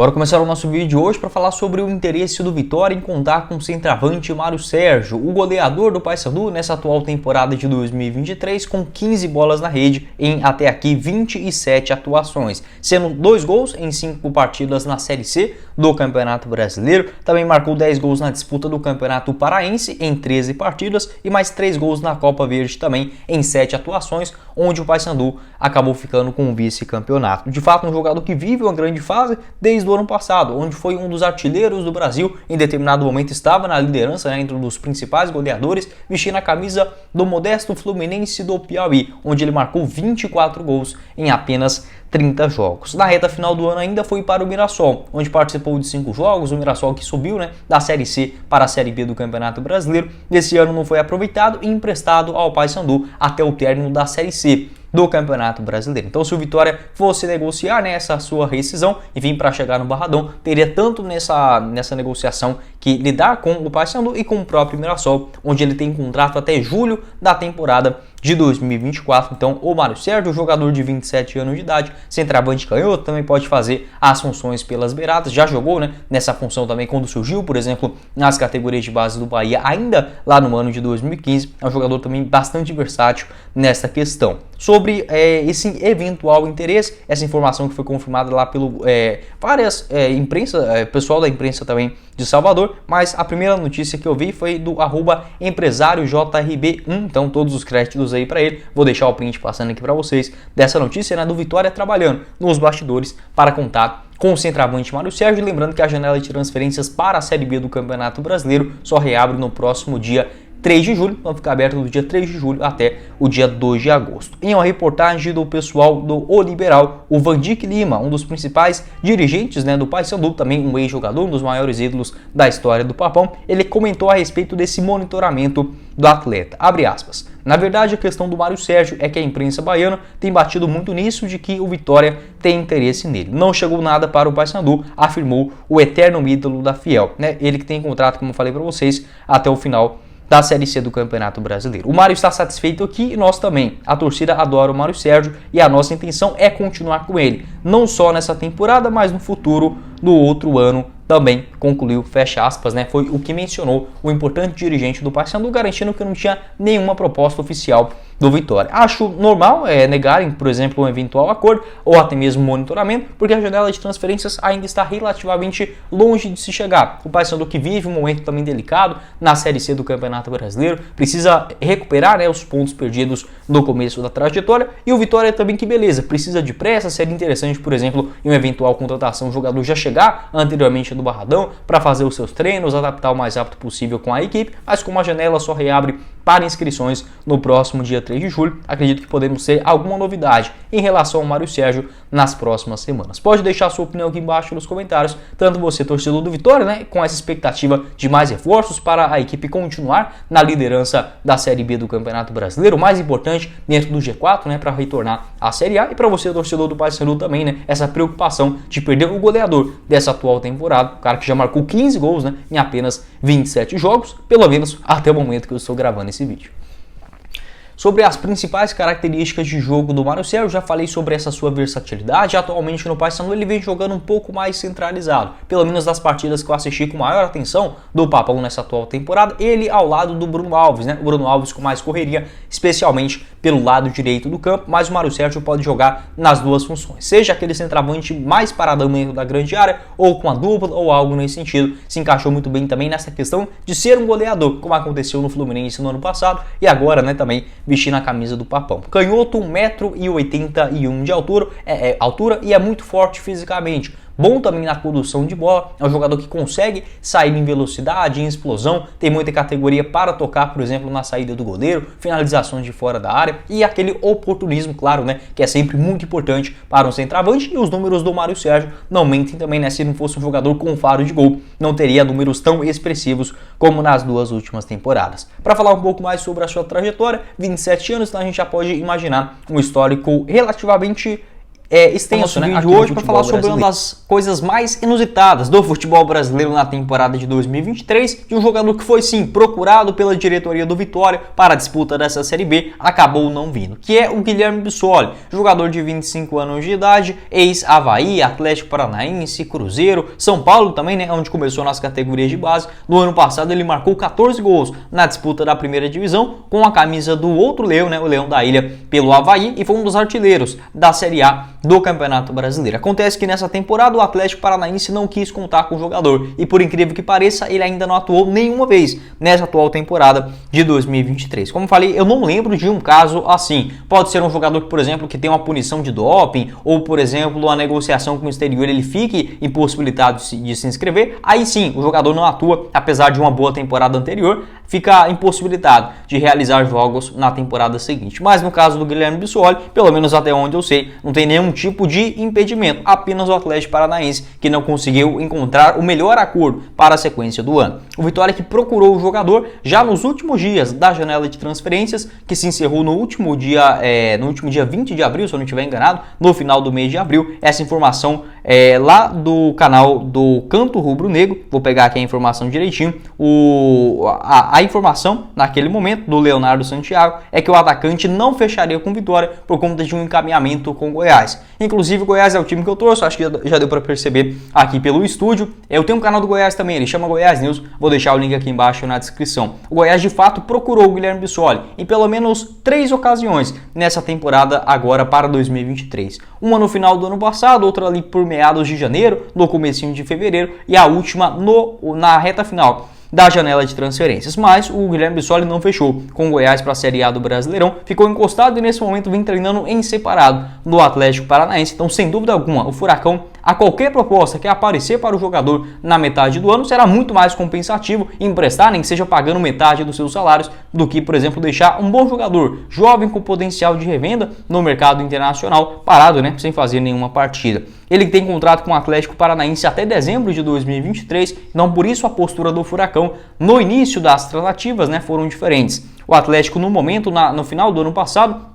Bora começar o nosso vídeo de hoje para falar sobre o interesse do Vitória em contar com o centroavante Mário Sérgio, o goleador do Paysandu nessa atual temporada de 2023, com 15 bolas na rede em até aqui 27 atuações, sendo 2 gols em 5 partidas na Série C do Campeonato Brasileiro. Também marcou 10 gols na disputa do Campeonato Paraense em 13 partidas e mais 3 gols na Copa Verde também em 7 atuações, onde o Paysandu acabou ficando com o vice-campeonato. De fato, um jogador que vive uma grande fase desde o ano passado, onde foi um dos artilheiros do Brasil, em determinado momento estava na liderança, entre um dos principais goleadores, vestindo a camisa do modesto Fluminense do Piauí, onde ele marcou 24 gols em apenas 30 jogos. Na reta final do ano ainda foi para o Mirassol, onde participou de 5 jogos, o Mirassol que subiu da Série C para a Série B do Campeonato Brasileiro. Desse ano não foi aproveitado e emprestado ao Paysandu até o término da Série C do Campeonato Brasileiro. Então, se o Vitória fosse negociar essa sua rescisão e vir para chegar no Barradão, teria tanto nessa negociação que lidar com o Paysandu e com o próprio Mirassol, onde ele tem contrato até julho da temporada de 2024. Então, o Mário Sérgio, jogador de 27 anos de idade, centroavante canhoto, também pode fazer as funções pelas beiradas. Já jogou nessa função também quando surgiu, por exemplo, nas categorias de base do Bahia, ainda lá no ano de 2015. É um jogador também bastante versátil nessa questão. Sobre esse eventual interesse, essa informação que foi confirmada lá pelo várias pessoal da imprensa também de Salvador, mas a primeira notícia que eu vi foi do @empresáriojrb1, então todos os créditos aí para ele. Vou deixar o print passando aqui para vocês dessa notícia, do Vitória trabalhando nos bastidores para contar com o centroavante Mário Sérgio. Lembrando que a janela de transferências para a Série B do Campeonato Brasileiro só reabre no próximo dia 3 de julho, vai ficar aberto do dia 3 de julho até o dia 2 de agosto. Em uma reportagem do pessoal do O Liberal, o Vandic Lima, um dos principais dirigentes do Paysandu, também um ex-jogador, um dos maiores ídolos da história do Papão, ele comentou a respeito desse monitoramento do atleta. Abre aspas. Na verdade, a questão do Mário Sérgio é que a imprensa baiana tem batido muito nisso de que o Vitória tem interesse nele. Não chegou nada para o Paysandu, afirmou o eterno ídolo da Fiel. Ele que tem contrato, como eu falei para vocês, até o final da Série C do Campeonato Brasileiro. O Mário está satisfeito aqui e nós também. A torcida adora o Mário Sérgio e a nossa intenção é continuar com ele, não só nessa temporada, mas no futuro, no outro ano também, concluiu, fecha aspas, foi o que mencionou o importante dirigente do Paysandu, garantindo que não tinha nenhuma proposta oficial do Vitória. Acho normal negarem, por exemplo, um eventual acordo ou até mesmo monitoramento, porque a janela de transferências ainda está relativamente longe de se chegar. O Paysandu, que vive um momento também delicado na Série C do Campeonato Brasileiro, precisa recuperar os pontos perdidos no começo da trajetória, e o Vitória também, que beleza, precisa de pressa. Seria interessante, por exemplo, em uma eventual contratação, o jogador já chegar anteriormente do Barradão para fazer os seus treinos, adaptar o mais rápido possível com a equipe, mas como a janela só reabre para inscrições no próximo dia 3 de julho, acredito que podemos ter alguma novidade em relação ao Mário Sérgio nas próximas semanas. Pode deixar a sua opinião aqui embaixo nos comentários, tanto você, torcedor do Vitória, com essa expectativa de mais reforços para a equipe continuar na liderança da Série B do Campeonato Brasileiro, o mais importante dentro do G4, para retornar à Série A, e para você, torcedor do Paysandu também, essa preocupação de perder o goleador dessa atual temporada, o cara que já marcou 15 gols em apenas 27 jogos, pelo menos até o momento que eu estou gravando esse vídeo. Sobre as principais características de jogo do Mário Sérgio, já falei sobre essa sua versatilidade. Atualmente no Paysandu ele vem jogando um pouco mais centralizado, pelo menos das partidas que eu assisti com maior atenção do Papão nessa atual temporada, ele ao lado do Bruno Alves, o Bruno Alves com mais correria, especialmente pelo lado direito do campo, mas o Mário Sérgio pode jogar nas duas funções, seja aquele centroavante mais paradão dentro da grande área, ou com a dupla, ou algo nesse sentido. Se encaixou muito bem também nessa questão de ser um goleador, como aconteceu no Fluminense no ano passado, e agora também vestindo a camisa do Papão. Canhoto, 1,81 m de altura e é muito forte fisicamente. Bom também na condução de bola, é um jogador que consegue sair em velocidade, em explosão, tem muita categoria para tocar, por exemplo, na saída do goleiro, finalizações de fora da área e aquele oportunismo, claro, que é sempre muito importante para um centroavante, e os números do Mário Sérgio não mentem também, se não fosse um jogador com faro de gol, não teria números tão expressivos como nas duas últimas temporadas. Para falar um pouco mais sobre a sua trajetória, 27 anos, então a gente já pode imaginar um histórico relativamente extenso, né, vídeo hoje para falar sobre uma das coisas mais inusitadas do futebol brasileiro na temporada de 2023, de um jogador que foi sim procurado pela diretoria do Vitória para a disputa dessa Série B, acabou não vindo, que é o Guilherme Bissoli, jogador de 25 anos de idade, ex-Avaí, Atlético Paranaense, Cruzeiro, São Paulo também, né, onde começou nas categorias de base. No ano passado ele marcou 14 gols na disputa da primeira divisão com a camisa do outro leão, né, o Leão da Ilha, pelo Avaí, e foi um dos artilheiros da Série A do Campeonato Brasileiro. Acontece que nessa temporada o Atlético Paranaense não quis contar com o jogador e, por incrível que pareça, ele ainda não atuou nenhuma vez nessa atual temporada de 2023. Como falei, eu não lembro de um caso assim. Pode ser um jogador, por exemplo, que tem uma punição de doping ou, por exemplo, a negociação com o exterior, ele fique impossibilitado de se inscrever. Aí sim, o jogador não atua, apesar de uma boa temporada anterior, fica impossibilitado de realizar jogos na temporada seguinte. Mas no caso do Guilherme Bissoli, pelo menos até onde eu sei, não tem nenhum tipo de impedimento, apenas o Atlético Paranaense que não conseguiu encontrar o melhor acordo para a sequência do ano. O Vitória que procurou o jogador já nos últimos dias da janela de transferências, que se encerrou no último dia 20 de abril, se eu não estiver enganado, no final do mês de abril. Essa informação lá do canal do Canto Rubro Negro, vou pegar aqui a informação direitinho. A informação naquele momento do Leonardo Santiago é que o atacante não fecharia com Vitória por conta de um encaminhamento com Goiás. Inclusive, Goiás é o time que eu torço, acho que já deu para perceber aqui pelo estúdio. Eu tenho um canal do Goiás também, ele chama Goiás News, vou deixar o link aqui embaixo na descrição. O Goiás de fato procurou o Guilherme Bissoli em pelo menos 3 ocasiões nessa temporada agora para 2023. Uma no final do ano passado, outra ali por meados de janeiro, no comecinho de fevereiro, e a última na reta final da janela de transferências, mas o Guilherme Bissoli não fechou com o Goiás para a Série A do Brasileirão, ficou encostado e nesse momento vem treinando em separado no Atlético Paranaense. Então, sem dúvida alguma, o Furacão, a qualquer proposta que aparecer para o jogador na metade do ano, será muito mais compensativo emprestar, nem que seja pagando metade dos seus salários, do que, por exemplo, deixar um bom jogador, jovem com potencial de revenda no mercado internacional, parado, né, sem fazer nenhuma partida. Ele tem contrato com o Atlético Paranaense até dezembro de 2023, então por isso a postura do Furacão no início das tratativas, né, foram diferentes. O Atlético, no momento, no final do ano passado,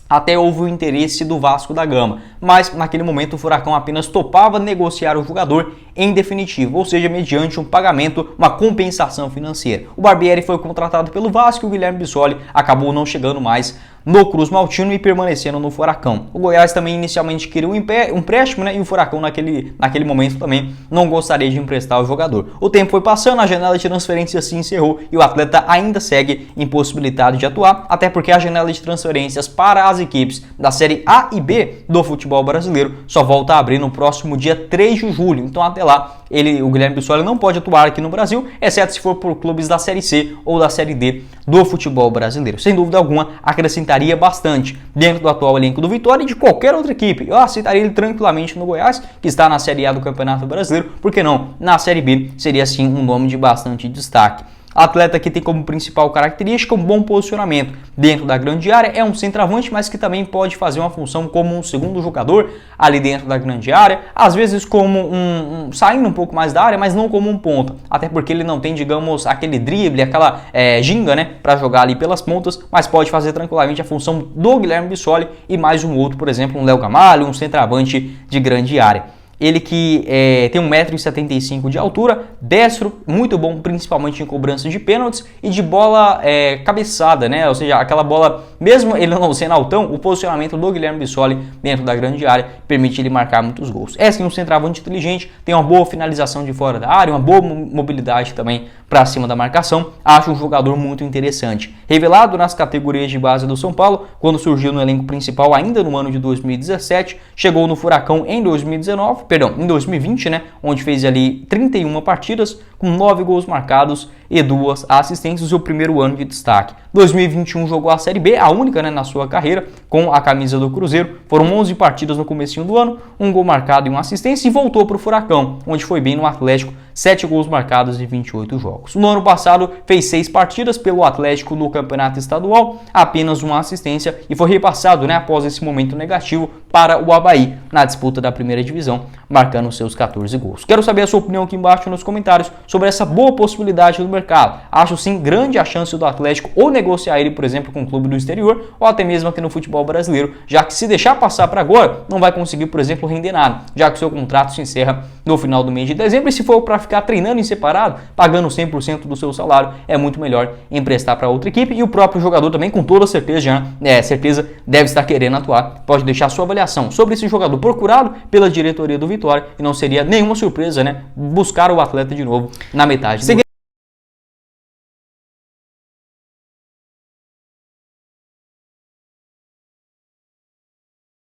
até houve o interesse do Vasco da Gama, mas naquele momento o Furacão apenas topava negociar o jogador em definitivo, ou seja, mediante um pagamento, uma compensação financeira. O Barbieri foi contratado pelo Vasco e o Guilherme Bissoli acabou não chegando mais no Cruz Maltino e permanecendo no Furacão. O Goiás também inicialmente queria um empréstimo, né, e o Furacão naquele momento também não gostaria de emprestar o jogador. O tempo foi passando, a janela de transferência se encerrou e o atleta ainda segue impossibilitado de atuar, até porque a janela de transferências para as equipes da Série A e B do futebol brasileiro só volta a abrir no próximo dia 3 de julho. Então até lá, o Guilherme Bissoli não pode atuar aqui no Brasil, exceto se for por clubes da Série C ou da Série D do futebol brasileiro. Sem dúvida alguma, acrescentaria bastante dentro do atual elenco do Vitória e de qualquer outra equipe. Eu aceitaria ele tranquilamente no Goiás, que está na Série A do Campeonato Brasileiro, por que não? Na Série B seria sim um nome de bastante destaque. Atleta que tem como principal característica um bom posicionamento dentro da grande área, é um centroavante, mas que também pode fazer uma função como um segundo jogador ali dentro da grande área, às vezes como saindo um pouco mais da área, mas não como um ponta, até porque ele não tem, digamos, aquele drible, aquela ginga, né, para jogar ali pelas pontas, mas pode fazer tranquilamente a função do Guilherme Bissoli e mais um outro, por exemplo, um Léo Gamalho, um centroavante de grande área. Ele que tem 1,75 m de altura, destro, muito bom principalmente em cobrança de pênaltis e de bola cabeçada, né? Ou seja, aquela bola, mesmo ele não sendo altão, o posicionamento do Guilherme Bissoli dentro da grande área permite ele marcar muitos gols. É sim um centroavante inteligente, tem uma boa finalização de fora da área, uma boa mobilidade também para cima da marcação. Acho um jogador muito interessante. Revelado nas categorias de base do São Paulo, quando surgiu no elenco principal ainda no ano de 2017, chegou no Furacão em 2020, né, onde fez ali 31 partidas, com 9 gols marcados e 2 assistências, o primeiro ano de destaque. 2021 jogou a Série B, a única, né, na sua carreira, com a camisa do Cruzeiro. Foram 11 partidas no comecinho do ano, um gol marcado e uma assistência, e voltou para o Furacão, onde foi bem no Atlético, 7 gols marcados em 28 jogos. No ano passado, fez 6 partidas pelo Atlético no campeonato estadual, apenas uma assistência, e foi repassado, após esse momento negativo, para o Avaí na disputa da primeira divisão, marcando seus 14 gols. Quero saber a sua opinião aqui embaixo nos comentários sobre essa boa possibilidade do mercado. Acho sim grande a chance do Atlético ou negociar ele, por exemplo, com um clube do exterior ou até mesmo aqui no futebol brasileiro, já que se deixar passar para agora, não vai conseguir, por exemplo, render nada, já que seu contrato se encerra no final do mês de dezembro, e se for para ficar treinando em separado, pagando 100% do seu salário, é muito melhor emprestar para outra equipe, e o próprio jogador também, com toda certeza, deve estar querendo atuar. Pode deixar sua avaliação sobre esse jogador procurado pela diretoria do Vitória, e não seria nenhuma surpresa, buscar o atleta de novo na metade do ano.